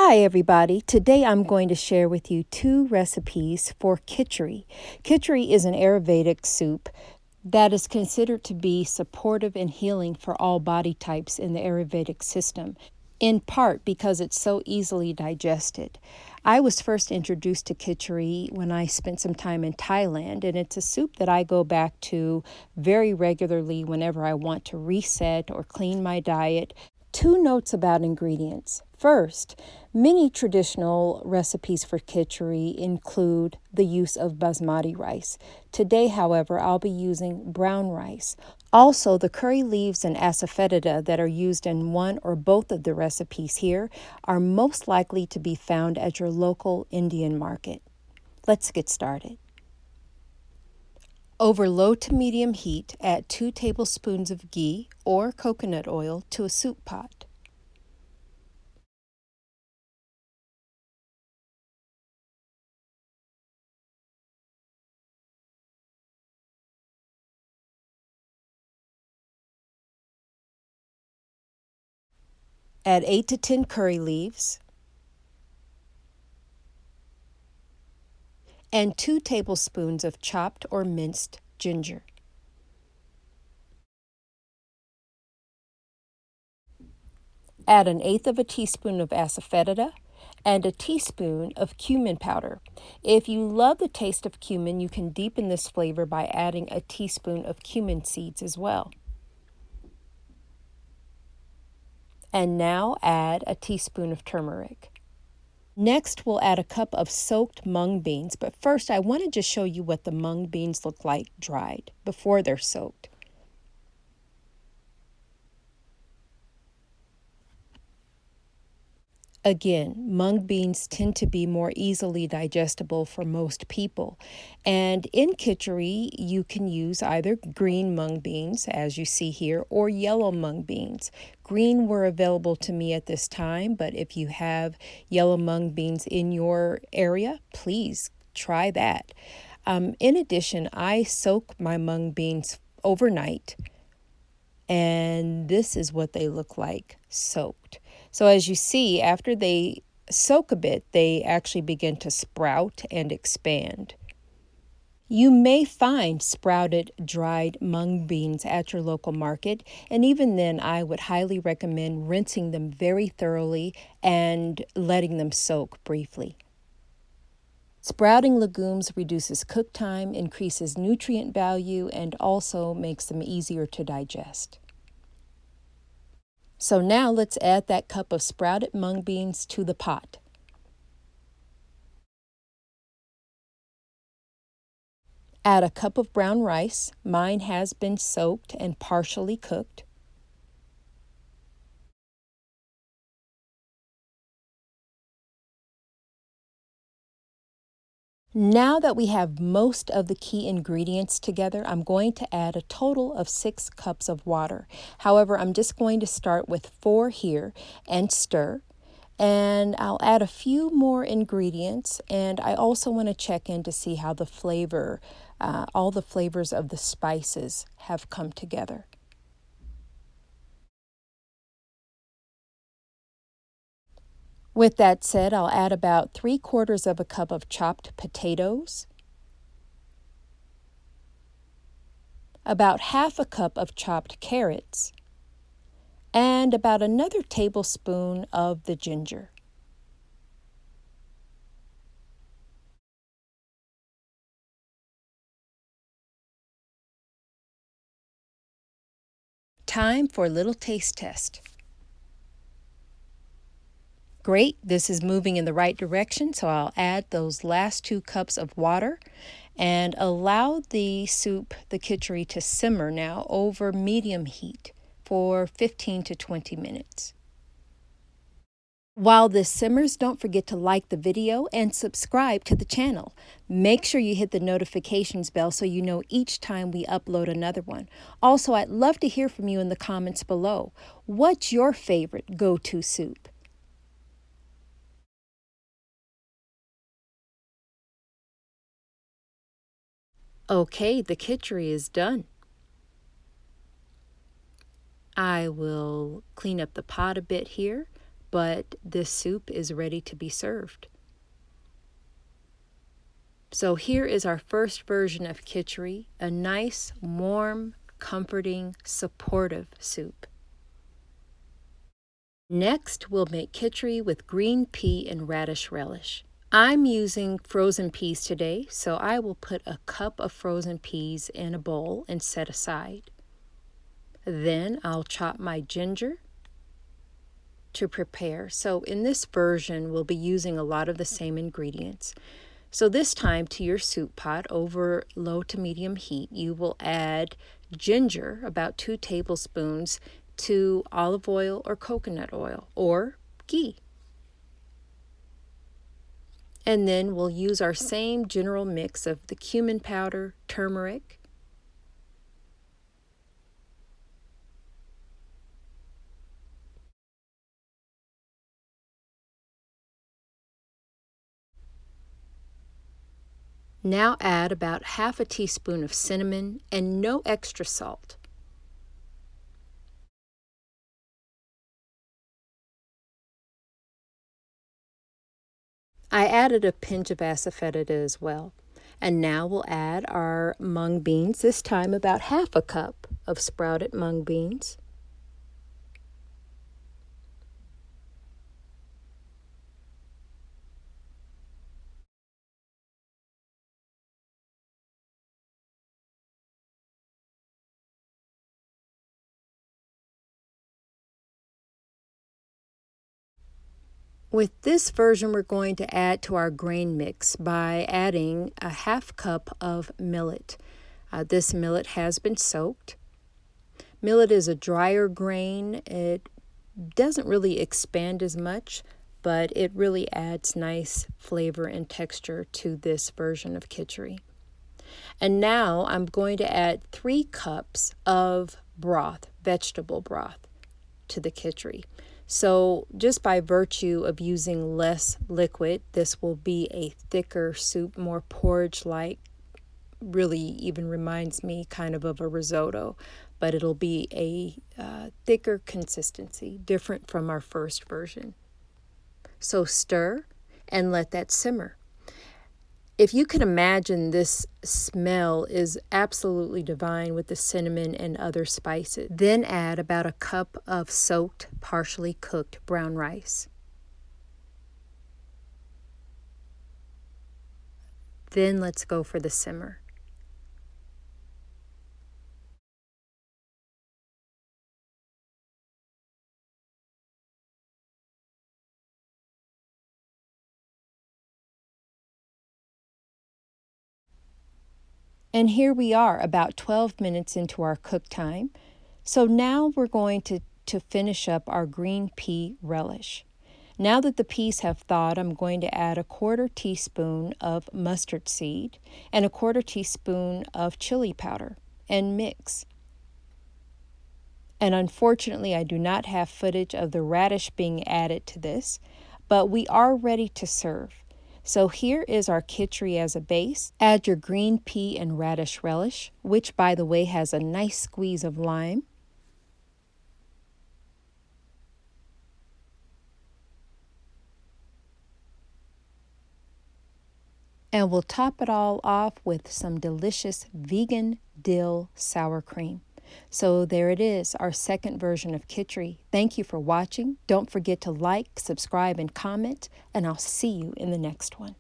Hi everybody, today I'm going to share with you two recipes for Kitcheri. Kitcheri is an Ayurvedic soup that is considered to be supportive and healing for all body types in the Ayurvedic system, in part because it's so easily digested. I was first introduced to Kitcheri when I spent some time in Thailand, and it's a soup that I go back to very regularly whenever I want to reset or clean my diet. Two notes about ingredients. First, many traditional recipes for Kitcheri include the use of basmati rice. Today, however, I'll be using brown rice. Also, the curry leaves and asafoetida that are used in one or both of the recipes here are most likely to be found at your local Indian market. Let's get started. Over low to medium heat, add 2 tablespoons of ghee or coconut oil to a soup pot. Add 8 to 10 curry leaves and 2 tablespoons of chopped or minced ginger. Add 1/8 of a teaspoon of asafoetida and a teaspoon of cumin powder. If you love the taste of cumin, you can deepen this flavor by adding a teaspoon of cumin seeds as well. And now add a teaspoon of turmeric. Next, we'll add a cup of soaked mung beans, but first I want to just show you what the mung beans look like dried before they're soaked. Again, mung beans tend to be more easily digestible for most people. And in Kitcheri, you can use either green mung beans, as you see here, or yellow mung beans. Green were available to me at this time, but if you have yellow mung beans in your area, please try that. In addition, I soak my mung beans overnight, and this is what they look like soaked. So as you see, after they soak a bit, they actually begin to sprout and expand. You may find sprouted dried mung beans at your local market, and even then I would highly recommend rinsing them very thoroughly and letting them soak briefly. Sprouting legumes reduces cook time, increases nutrient value, and also makes them easier to digest. So now let's add that cup of sprouted mung beans to the pot. Add a cup of brown rice. Mine has been soaked and partially cooked. Now that we have most of the key ingredients together, I'm going to add a total of 6 cups of water. However, I'm just going to start with 4 here and stir. And I'll add a few more ingredients, and I also want to check in to see how the flavor, all the flavors of the spices have come together. With that said, I'll add about 3/4 of a cup of chopped potatoes, about half a cup of chopped carrots, and about another tablespoon of the ginger. Time for a little taste test. Great, this is moving in the right direction, so I'll add those last 2 cups of water and allow the soup, the Kitcheri, to simmer now over medium heat for 15 to 20 minutes. While this simmers, don't forget to like the video and subscribe to the channel. Make sure you hit the notifications bell so you know each time we upload another one. Also, I'd love to hear from you in the comments below. What's your favorite go-to soup? Okay, the Kitcheri is done. I will clean up the pot a bit here but this soup is ready to be served. So here is our first version of Kitcheri, a nice, warm, comforting, supportive soup. Next, we'll make Kitcheri with green pea and radish relish. I'm using frozen peas today, so I will put a cup of frozen peas in a bowl and set aside. Then I'll chop my ginger to prepare. So in this version, we'll be using a lot of the same ingredients. So this time to your soup pot over low to medium heat, you will add ginger, about 2 tablespoons, to olive oil or coconut oil or ghee. And then we'll use our same general mix of the cumin powder, turmeric, now add about half a teaspoon of cinnamon and no extra salt. I added a pinch of asafoetida as well. And now we'll add our mung beans, this time about half a cup of sprouted mung beans. With this version, we're going to add to our grain mix by adding a half cup of millet. This millet has been soaked. Millet is a drier grain. It doesn't really expand as much, but it really adds nice flavor and texture to this version of Kitcheri. And now I'm going to add 3 cups of broth, vegetable broth, to the Kitcheri. So just by virtue of using less liquid, this will be a thicker soup, more porridge-like. Really even reminds me kind of a risotto, but it'll be a thicker consistency, different from our first version. So stir and let that simmer. If you can imagine, this smell is absolutely divine with the cinnamon and other spices. Then add about a cup of soaked, partially cooked brown rice. Then let's go for the simmer. And here we are, about 12 minutes into our cook time. So now we're going to finish up our green pea relish. Now that the peas have thawed, I'm going to add a 1/4 teaspoon of mustard seed and a 1/4 teaspoon of chili powder and mix. And unfortunately, I do not have footage of the radish being added to this, but we are ready to serve. So here is our Kitcheri as a base. Add your green pea and radish relish, which by the way has a nice squeeze of lime. And we'll top it all off with some delicious vegan dill sour cream. So there it is, our second version of Kitcheri. Thank you for watching. Don't forget to like, subscribe, and comment, and I'll see you in the next one.